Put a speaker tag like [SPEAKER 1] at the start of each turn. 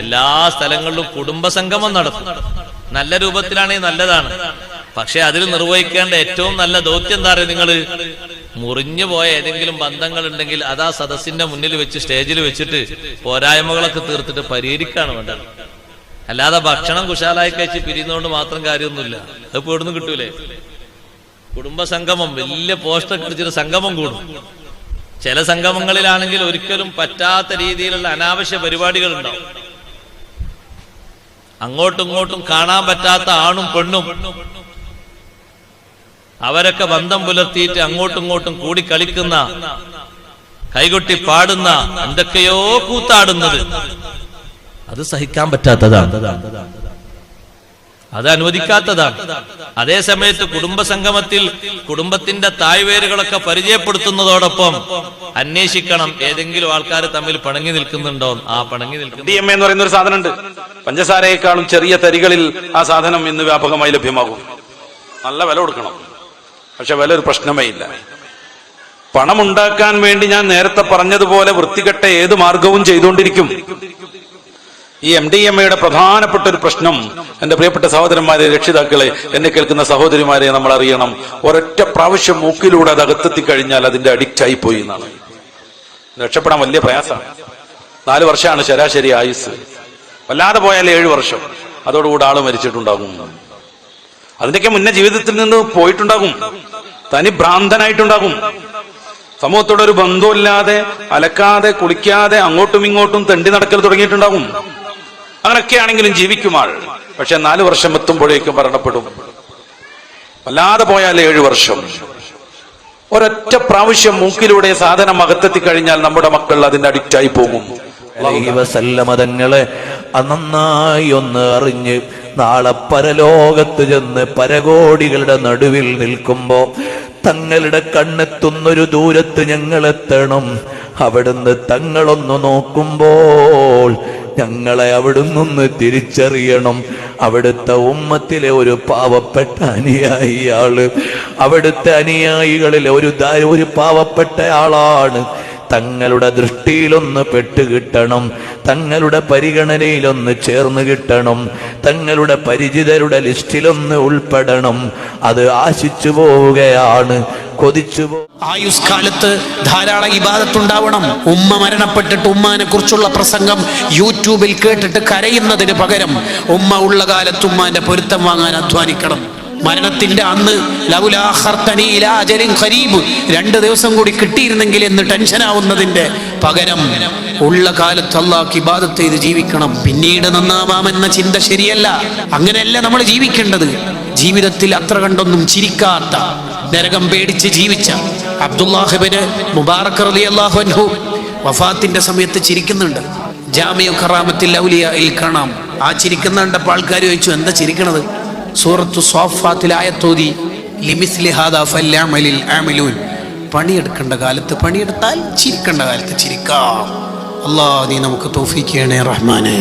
[SPEAKER 1] എല്ലാ സ്ഥലങ്ങളിലും കുടുംബസംഗമം നടത്തും. നല്ല രൂപത്തിലാണെങ്കിൽ നല്ലതാണ്. പക്ഷെ അതിൽ നിർവഹിക്കേണ്ട ഏറ്റവും നല്ല ദൗത്യം എന്താ പറയുക? നിങ്ങൾ മുറിഞ്ഞു പോയ ഏതെങ്കിലും ബന്ധങ്ങൾ ഉണ്ടെങ്കിൽ അത് ആ സദസ്സിന്റെ മുന്നിൽ വെച്ച് സ്റ്റേജിൽ വെച്ചിട്ട് പോരായ്മകളൊക്കെ തീർത്തിട്ട് പരിഹരിക്കാണ് വേണ്ടത്. അല്ലാതെ ഭക്ഷണം കുശാലായി കഴിച്ച് പിരിയുന്നതുകൊണ്ട് മാത്രം കാര്യമൊന്നുമില്ല. അത് ഇവിടുന്ന് കിട്ടൂലേ? കുടുംബസംഗമം വലിയ പോസ്റ്റർ അടിച്ചിട്ട് സംഗമം കൂടും. ചില സംഗമങ്ങളിലാണെങ്കിൽ ഒരിക്കലും പറ്റാത്ത രീതിയിലുള്ള അനാവശ്യ പരിപാടികൾ ഉണ്ടാവും. അങ്ങോട്ടും ഇങ്ങോട്ടും കാണാൻ പറ്റാത്ത ആണും പെണ്ണും അവരൊക്കെ ബന്ധം പുലർത്തിയിട്ട് അങ്ങോട്ടും ഇങ്ങോട്ടും കൂടി കളിക്കുന്ന, കൈകൊട്ടി പാടുന്ന, എന്തൊക്കെയോ കൂത്താടുന്നത് അത് സഹിക്കാൻ പറ്റാത്തതാണ്, അത് അനുവദിക്കാത്തതാണ്. അതേ സമയത്ത് കുടുംബസംഗമത്തിൽ കുടുംബത്തിന്റെ തായ്വേരുകളൊക്കെ പരിചയപ്പെടുത്തുന്നതോടൊപ്പം അന്വേഷിക്കണം ഏതെങ്കിലും ആൾക്കാർ തമ്മിൽ പിണങ്ങി നിൽക്കുന്നുണ്ടോ. ആ പിണങ്ങി നിൽക്കുന്ന
[SPEAKER 2] MDMA എന്ന് പറയുന്ന ഒരു സാധനമുണ്ട്. പഞ്ചസാരയെക്കാളും ചെറിയ തരികളിൽ ആ സാധനം ഇന്ന് വ്യാപകമായി ലഭ്യമാകും. നല്ല വില കൊടുക്കണം. പക്ഷെ വില ഒരു പ്രശ്നമേ ഇല്ല. പണമുണ്ടാക്കാൻ വേണ്ടി ഞാൻ നേരത്തെ പറഞ്ഞതുപോലെ വൃത്തികെട്ട ഏത് മാർഗവും ചെയ്തുകൊണ്ടിരിക്കും. ഈ MDMA പ്രധാനപ്പെട്ട ഒരു പ്രശ്നം, എന്റെ പ്രിയപ്പെട്ട സഹോദരന്മാരെ, രക്ഷിതാക്കളെ, എന്നെ കേൾക്കുന്ന സഹോദരിമാരെ, നമ്മൾ അറിയണം, ഒരൊറ്റ പ്രാവശ്യം മൂക്കിലൂടെ അത് അകത്തെത്തി കഴിഞ്ഞാൽ അതിന്റെ അഡിക്റ്റ് ആയി പോയി എന്നാണ്. രക്ഷപ്പെടാൻ വലിയ പ്രയാസമാണ്. 4 വർഷമാണ് ശരാശരി ആയുസ്. വല്ലാതെ പോയാൽ 7 വർഷം. അതോടുകൂടി ആള് മരിച്ചിട്ടുണ്ടാകും. അതിന്റെയൊക്കെ മുന്നേ ജീവിതത്തിൽ നിന്ന് പോയിട്ടുണ്ടാകും. തനി ഭ്രാന്തനായിട്ടുണ്ടാകും. സമൂഹത്തോടൊരു ബന്ധമില്ലാതെ, അലക്കാതെ, കുളിക്കാതെ, അങ്ങോട്ടും ഇങ്ങോട്ടും തെണ്ടി നടക്കൽ തുടങ്ങിയിട്ടുണ്ടാകും. അങ്ങനെയൊക്കെ ആണെങ്കിലും ജീവിക്കും ആൾ. പക്ഷെ 4 വർഷം എത്തുമ്പോഴേക്കും മരണപ്പെടും. വല്ലാതെ പോയാൽ 7 വർഷം. ഒരൊറ്റ പ്രാവശ്യം മൂക്കിലൂടെ സാധനം അകത്തെത്തി കഴിഞ്ഞാൽ നമ്മുടെ മക്കൾ അതിന്റെ അഡിക്റ്റായി പോകും.
[SPEAKER 3] തങ്ങളെ നന്നായി ഒന്ന് അറിഞ്ഞ് നാളെ പരലോകത്ത് ചെന്ന് പരകോടികളുടെ നടുവിൽ നിൽക്കുമ്പോ തങ്ങളുടെ കണ്ണെത്തുന്നൊരു ദൂരത്ത് ഞങ്ങളെത്തണം. അവിടുന്ന് തങ്ങളൊന്ന് നോക്കുമ്പോൾ ഞങ്ങളെ അവിടുന്ന് തിരിച്ചറിയണം. അവിടുത്തെ ഉമ്മത്തിലെ ഒരു പാവപ്പെട്ട അനുയായിയാള്, അവിടുത്തെ അനുയായികളിലെ ഒരു പാവപ്പെട്ട ആളാണ്. തങ്ങളുടെ ദൃഷ്ടിയിലൊന്ന് പെട്ടുകിട്ടണം, തങ്ങളുടെ പരിഗണനയിലൊന്ന് ചേർന്ന് കിട്ടണം, തങ്ങളുടെ പരിചിതരുടെ ലിസ്റ്റിലൊന്ന് ഉൾപ്പെടണം. അത് ആശിച്ചു പോവുകയാണ്, കൊതിച്ചു
[SPEAKER 4] ആയുഷ്കാലത്ത് ധാരാളം ഇബാദത്തുണ്ടാവണം. ഉമ്മ മരണപ്പെട്ടിട്ട് ഉമ്മാനെ കുറിച്ചുള്ള പ്രസംഗം യൂട്യൂബിൽ കേട്ടിട്ട് കരയുന്നതിന് പകരം ഉമ്മ ഉള്ള കാലത്ത് ഉമ്മാന്റെ പൊരുത്തം വാങ്ങാൻ അധ്വാനിക്കണം. മരണത്തിന്റെ അന്ന് 2 ദിവസം കൂടി കിട്ടിയിരുന്നെങ്കിൽ എന്ന് ടെൻഷനാവുന്നതിന്റെ പകരം ഉള്ള കാലത്ത് അല്ലാഹ് ഇബാദത്ത് ചെയ്ത് ജീവിക്കണം. പിന്നീട് നന്നാവാമെന്ന ചിന്ത ശരിയല്ല. അങ്ങനെയല്ല നമ്മൾ ജീവിക്കേണ്ടത്. ജീവിതത്തിൽ അത്ര കണ്ടൊന്നും ചിരിക്കാത്ത, നരകം പേടിച്ച് ജീവിച്ച അബ്ദുല്ലാഹ് ഇബ്നു മുബാറക് റളിയല്ലാഹു അൻഹു വഫാത്തിന്റെ സമയത്ത് ചിരിക്കുന്നുണ്ട്. ജാമിഉ കറാമത്തിൽ ഔലിയായിൽ കാണാം. ആ ചിരിക്കുന്ന കണ്ടപ്പോൾ ആൾക്കാർ ചോദിച്ചു, എന്താ ചിരിക്കണത്? സൂറത്തു സ്വാഫാത്തിൽ ആയത്തോതി ലിമിസ്ലി ഹാദാ ഫല്യഅമലിൽ ആമിലൂൻ. പണിയെടുക്കേണ്ട കാലത്ത് പണിയെടുത്താൽ, ചിരിക്കേണ്ട കാലത്ത് ചിരിക്കാം. അല്ലാഹ് നീ നമുക്ക് തൗഫീഖ് ചെയ്യണേ റഹ്മാനേ.